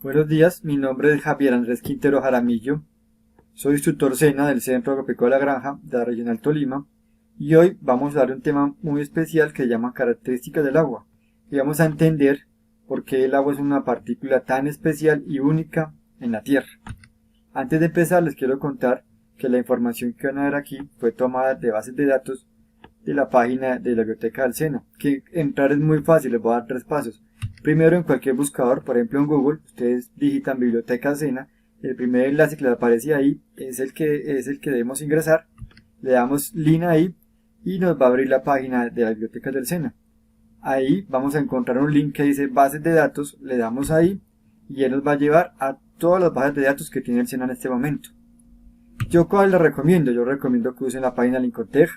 Buenos días, mi nombre es Javier Andrés Quintero Jaramillo, soy instructor SENA del Centro Agropecuario de la Granja de la Regional Tolima y hoy vamos a dar un tema muy especial que se llama características del agua y vamos a entender por qué el agua es una partícula tan especial y única en la Tierra. Antes de empezar les quiero contar que la información que van a ver aquí fue tomada de bases de datos de la página de la biblioteca del SENA, que entrar es muy fácil, les voy a dar 3 pasos. Primero, en cualquier buscador, por ejemplo en Google, ustedes digitan biblioteca SENA, el primer enlace que les aparece ahí es el que debemos ingresar, le damos link ahí y nos va a abrir la página de la biblioteca del SENA. Ahí vamos a encontrar un link que dice bases de datos, le damos ahí y él nos va a llevar a todas las bases de datos que tiene el SENA en este momento. ¿Yo cuál les recomiendo? Yo recomiendo que usen la página Lincotech,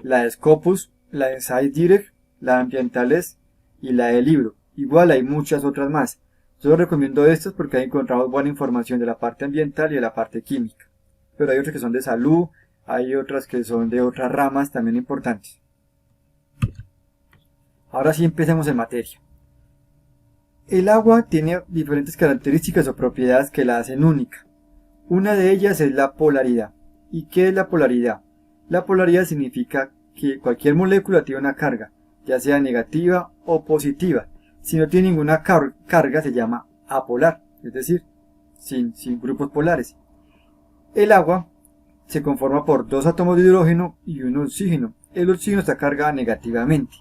la de Scopus, la de SciDirect, la de Ambientales y la de Libro. Igual hay muchas otras más. Yo recomiendo estas porque ahí encontramos buena información de la parte ambiental y de la parte química. Pero hay otras que son de salud, hay otras que son de otras ramas también importantes. Ahora sí empecemos en materia. El agua tiene diferentes características o propiedades que la hacen única. Una de ellas es la polaridad. ¿Y qué es la polaridad? La polaridad significa que cualquier molécula tiene una carga, ya sea negativa o positiva. Si no tiene ninguna carga se llama apolar, es decir, sin grupos polares. El agua se conforma por 2 átomos de hidrógeno y un oxígeno. El oxígeno está cargado negativamente,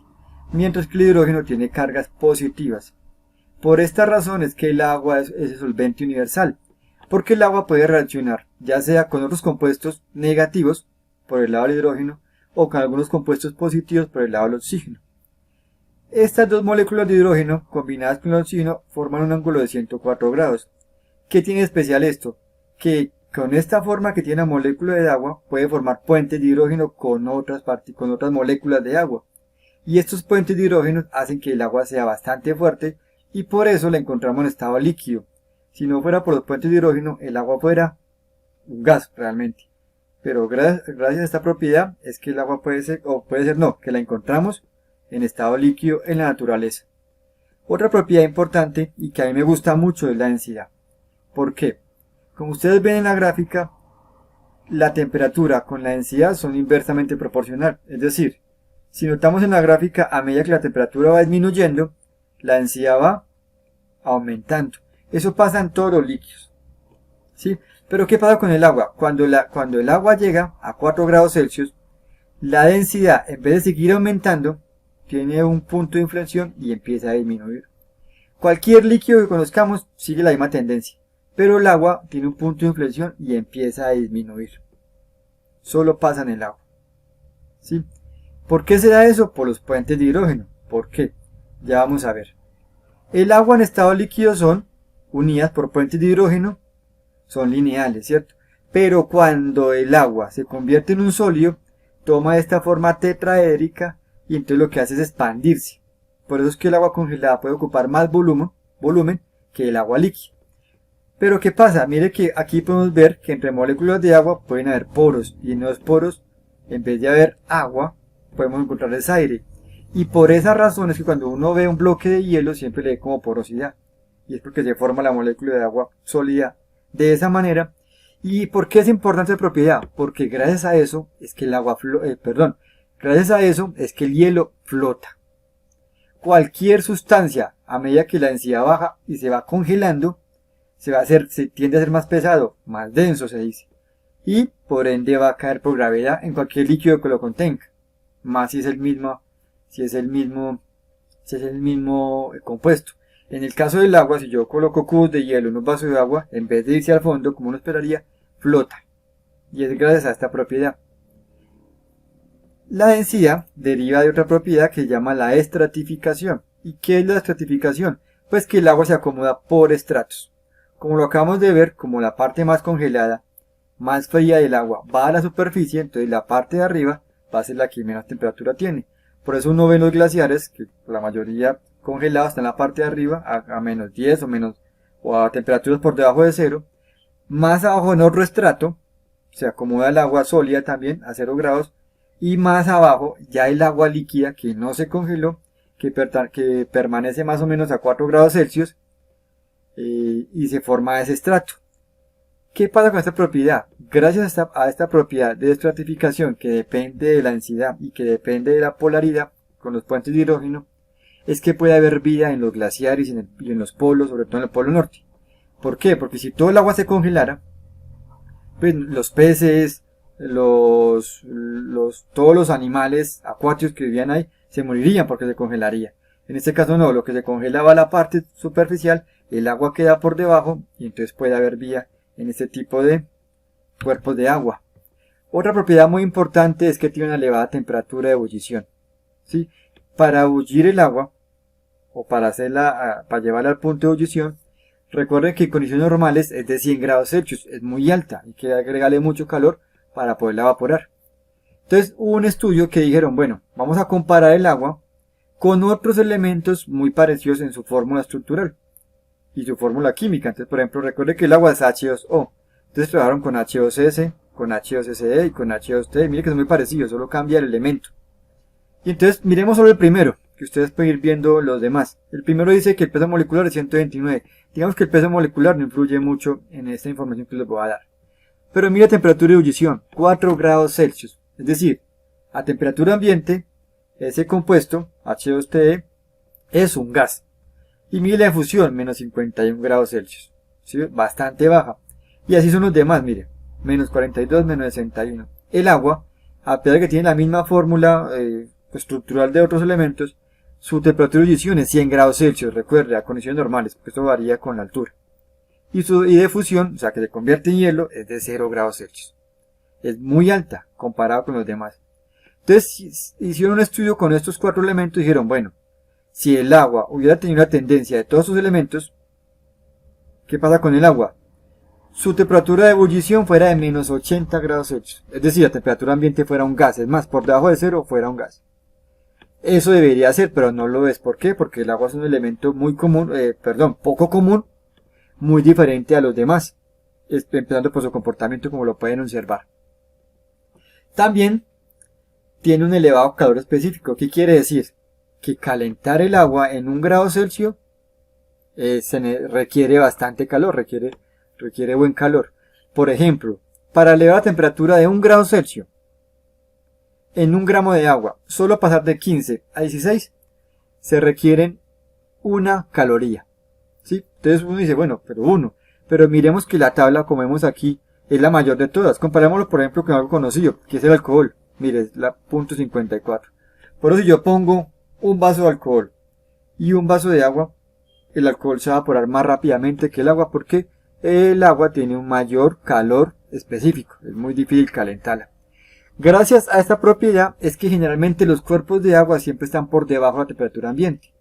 mientras que el hidrógeno tiene cargas positivas. Por esta razón es que el agua es el solvente universal, porque el agua puede reaccionar ya sea con otros compuestos negativos por el lado del hidrógeno o con algunos compuestos positivos por el lado del oxígeno. Estas dos moléculas de hidrógeno combinadas con el oxígeno forman un ángulo de 104 grados. ¿Qué tiene de especial esto? Que con esta forma que tiene la molécula de agua puede formar puentes de hidrógeno con otras moléculas de agua. Y estos puentes de hidrógeno hacen que el agua sea bastante fuerte y por eso la encontramos en estado líquido. Si no fuera por los puentes de hidrógeno, el agua fuera un gas realmente. Pero gracias a esta propiedad es que el agua que la encontramos en estado líquido en la naturaleza. Otra propiedad importante y que a mí me gusta mucho es la densidad. ¿Por qué? Como ustedes ven en la gráfica, la temperatura con la densidad son inversamente proporcional. Es decir, si notamos en la gráfica, a medida que la temperatura va disminuyendo, la densidad va aumentando. Eso pasa en todos los líquidos. ¿Sí? Pero ¿qué pasa con el agua? Cuando el agua llega a 4 grados Celsius, la densidad, en vez de seguir aumentando, tiene un punto de inflexión y empieza a disminuir. Cualquier líquido que conozcamos sigue la misma tendencia, pero el agua tiene un punto de inflexión y empieza a disminuir. Solo pasa en el agua. ¿Sí? ¿Por qué se da eso? Por los puentes de hidrógeno. ¿Por qué? Ya vamos a ver. El agua en estado líquido son unidas por puentes de hidrógeno, son lineales, ¿cierto? Pero cuando el agua se convierte en un sólido, toma esta forma tetraédrica y entonces lo que hace es expandirse. Por eso es que el agua congelada puede ocupar más volumen que el agua líquida. Pero ¿qué pasa? Mire que aquí podemos ver que entre moléculas de agua pueden haber poros y en los poros, en vez de haber agua, podemos encontrarles aire. Y por esa razón es que cuando uno ve un bloque de hielo siempre le ve como porosidad. Y es porque se forma la molécula de agua sólida de esa manera. ¿Y por qué es importante la propiedad? Porque gracias a eso es que gracias a eso es que el hielo flota. Cualquier sustancia, a medida que la densidad baja y se va congelando, se tiende a ser más pesado, más denso se dice. Y por ende va a caer por gravedad en cualquier líquido que lo contenga. Más si es el mismo compuesto. En el caso del agua, si yo coloco cubos de hielo en un vaso de agua, en vez de irse al fondo, como uno esperaría, flota. Y es gracias a esta propiedad. La densidad deriva de otra propiedad que se llama la estratificación. ¿Y qué es la estratificación? Pues que el agua se acomoda por estratos. Como lo acabamos de ver, como la parte más congelada, más fría del agua va a la superficie, entonces la parte de arriba va a ser la que menos temperatura tiene. Por eso uno ve en los glaciares, que la mayoría congelados está en la parte de arriba, a menos 10 o a temperaturas por debajo de 0. Más abajo en otro estrato, se acomoda el agua sólida también a 0 grados. Y más abajo ya el agua líquida que no se congeló, que permanece más o menos a 4 grados Celsius. y se forma ese estrato. ¿Qué pasa con esta propiedad? Gracias a esta propiedad de estratificación que depende de la densidad y que depende de la polaridad con los puentes de hidrógeno, es que puede haber vida en los glaciares y en los polos, sobre todo en el polo norte. ¿Por qué? Porque si todo el agua se congelara, pues los peces, todos los animales acuáticos que vivían ahí se morirían porque se congelaría. En este caso no, lo que se congelaba la parte superficial, el agua queda por debajo y entonces puede haber vida en este tipo de cuerpos de agua. Otra propiedad muy importante es que tiene una elevada temperatura de ebullición. ¿Sí? Para bullir el agua, o para llevarla al punto de ebullición, recuerden que en condiciones normales es de 100 grados Celsius, es muy alta, hay que agregarle mucho calor para poderla evaporar. Entonces hubo un estudio que dijeron, bueno, vamos a comparar el agua con otros elementos muy parecidos en su fórmula estructural y su fórmula química. Entonces, por ejemplo, recuerde que el agua es H2O. Entonces trabajaron con H2S, con H2SE y con H2T. Mire que son muy parecidos, solo cambia el elemento. Y entonces miremos solo el primero, que ustedes pueden ir viendo los demás. El primero dice que el peso molecular es 129. Digamos que el peso molecular no influye mucho en esta información que les voy a dar. Pero mire temperatura de ebullición, 4 grados Celsius. Es decir, a temperatura ambiente, ese compuesto, H2TE, es un gas. Y mire la fusión, menos 51 grados Celsius. ¿Sí? Bastante baja. Y así son los demás, mire. Menos 42, menos 61. El agua, a pesar de que tiene la misma fórmula estructural de otros elementos, su temperatura de ebullición es 100 grados Celsius, recuerde, a condiciones normales, porque esto varía con la altura. Y su de fusión, o sea que se convierte en hielo, es de 0 grados Celsius. Es muy alta comparado con los demás. Entonces hicieron un estudio con estos 4 elementos y dijeron, bueno, si el agua hubiera tenido la tendencia de todos sus elementos, ¿qué pasa con el agua? Su temperatura de ebullición fuera de menos 80 grados Celsius. Es decir, la temperatura ambiente fuera un gas. Es más, por debajo de 0 fuera un gas. Eso debería ser, pero no lo es. ¿Por qué? Porque el agua es un elemento muy común, poco común, muy diferente a los demás. Empezando por su comportamiento, como lo pueden observar. También tiene un elevado calor específico. ¿Qué quiere decir? Que calentar el agua en 1 grado Celsius requiere bastante calor, requiere buen calor. Por ejemplo, para elevar la temperatura de 1 grado Celsius en 1 gramo de agua, solo pasar de 15 a 16, se requieren 1 caloría. ¿Sí? Entonces uno dice, bueno, pero miremos que la tabla, como vemos aquí, es la mayor de todas. Comparémoslo, por ejemplo, con algo conocido, que es el alcohol. Mire, es la .54. Por eso si yo pongo un vaso de alcohol y un vaso de agua, el alcohol se va a evaporar más rápidamente que el agua porque el agua tiene un mayor calor específico. Es muy difícil calentarla. Gracias a esta propiedad es que generalmente los cuerpos de agua siempre están por debajo de la temperatura ambiente.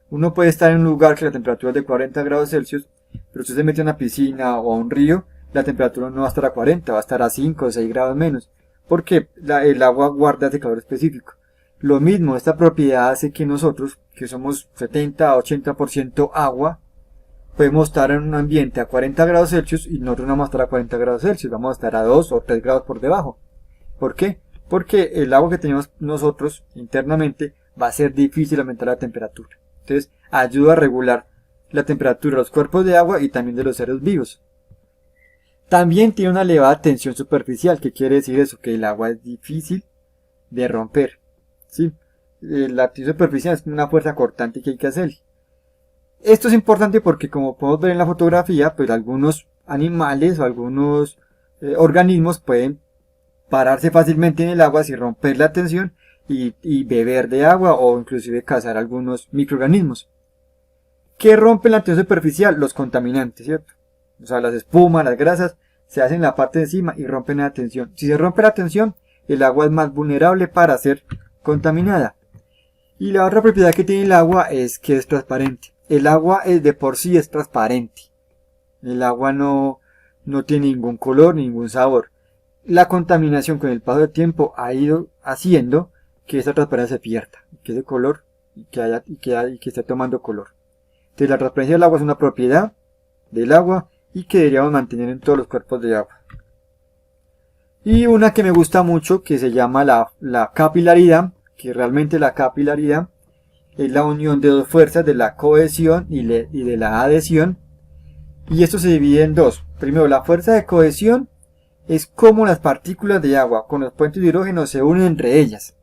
Uno puede estar en un lugar que la temperatura es de 40 grados Celsius, pero si usted se mete a una piscina o a un río, la temperatura no va a estar a 40, va a estar a 5 o 6 grados menos, porque el agua guarda ese calor específico. Lo mismo, esta propiedad hace que nosotros, que somos 70 a 80% agua, podemos estar en un ambiente a 40 grados Celsius y nosotros no vamos a estar a 40 grados Celsius, vamos a estar a 2 o 3 grados por debajo. ¿Por qué? Porque el agua que tenemos nosotros internamente va a ser difícil aumentar la temperatura. Entonces ayuda a regular la temperatura de los cuerpos de agua y también de los seres vivos. También tiene una elevada tensión superficial. ¿Qué quiere decir eso? Que el agua es difícil de romper. ¿Sí? La tensión superficial es una fuerza cortante que hay que hacer. Esto es importante porque, como podemos ver en la fotografía, pues algunos animales o algunos organismos pueden pararse fácilmente en el agua sin romper la tensión y beber de agua o inclusive cazar algunos microorganismos. ¿Qué rompen la tensión superficial? Los contaminantes, ¿cierto? O sea, las espumas, las grasas, se hacen en la parte de encima y rompen la tensión. Si se rompe la tensión, el agua es más vulnerable para ser contaminada. Y la otra propiedad que tiene el agua es que es transparente. El agua de por sí es transparente. El agua no tiene ningún color, ningún sabor. La contaminación con el paso del tiempo ha ido haciendo que esa transparencia se pierda, que ese color y que esté tomando color. Entonces la transparencia del agua es una propiedad del agua y que deberíamos mantener en todos los cuerpos de agua. Y una que me gusta mucho, que se llama la capilaridad, que realmente la capilaridad es la unión de dos fuerzas, de la cohesión y de la adhesión, Y esto se divide en dos. Primero, la fuerza de cohesión es cómo las partículas de agua con los puentes de hidrógeno se unen entre ellas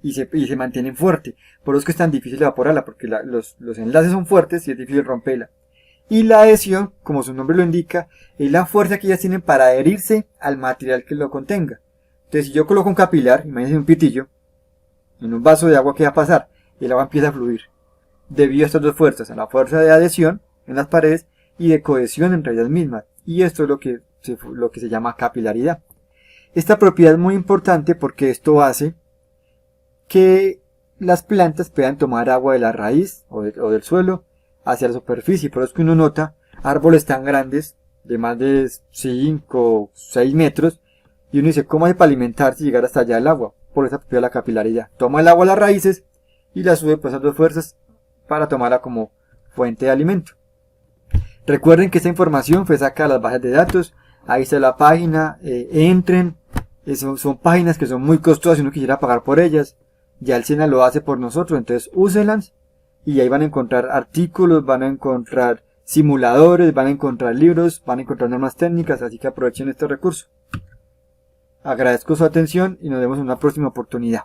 y se mantienen fuertes. Por eso es que es tan difícil evaporarla, porque los enlaces son fuertes y es difícil romperla. Y la adhesión, como su nombre lo indica, es la fuerza que ellas tienen para adherirse al material que lo contenga. Entonces, si yo coloco un capilar, imagínense un pitillo, en un vaso de agua, ¿qué va a pasar? El agua empieza a fluir. Debido a estas dos fuerzas, a la fuerza de adhesión en las paredes y de cohesión entre ellas mismas. Y esto es lo que se llama capilaridad. Esta propiedad es muy importante porque esto hace que las plantas puedan tomar agua de la raíz o del suelo hacia la superficie. Por eso es que uno nota árboles tan grandes, de más de 5 o 6 metros, y uno dice, ¿cómo hace para alimentarse y llegar hasta allá el agua? Por esa propiedad de la capilaridad. Toma el agua a las raíces y la sube por esas dos fuerzas para tomarla como fuente de alimento. Recuerden que esta información fue sacada de las bases de datos. Ahí está la página, entren. Son páginas que son muy costosas si uno quisiera pagar por ellas. Ya el SENA lo hace por nosotros, entonces úsenlas. Y ahí van a encontrar artículos, van a encontrar simuladores, van a encontrar libros, van a encontrar normas técnicas, así que aprovechen este recurso. Agradezco su atención y nos vemos en una próxima oportunidad.